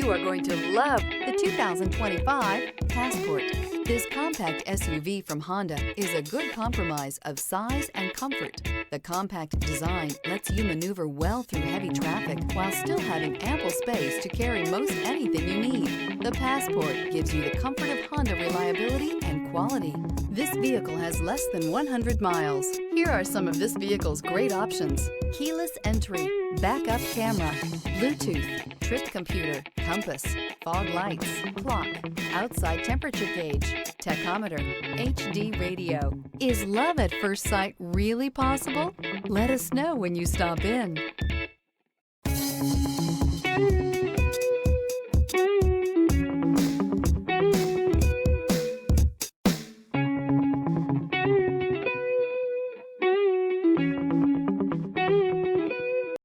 You are going to love the 2025 Passport. This compact SUV from Honda is a good compromise of size and comfort. The compact design lets you maneuver well through heavy traffic while still having ample space to carry most anything you need. The Passport gives you the comfort of Honda reliability and quality. This vehicle has less than 100 miles. Here are some of this vehicle's great options: keyless entry, backup camera, Bluetooth, trip computer, compass, fog lights, clock, outside temperature gauge, tachometer, HD radio. Is love at first sight really possible? Let us know when you stop in.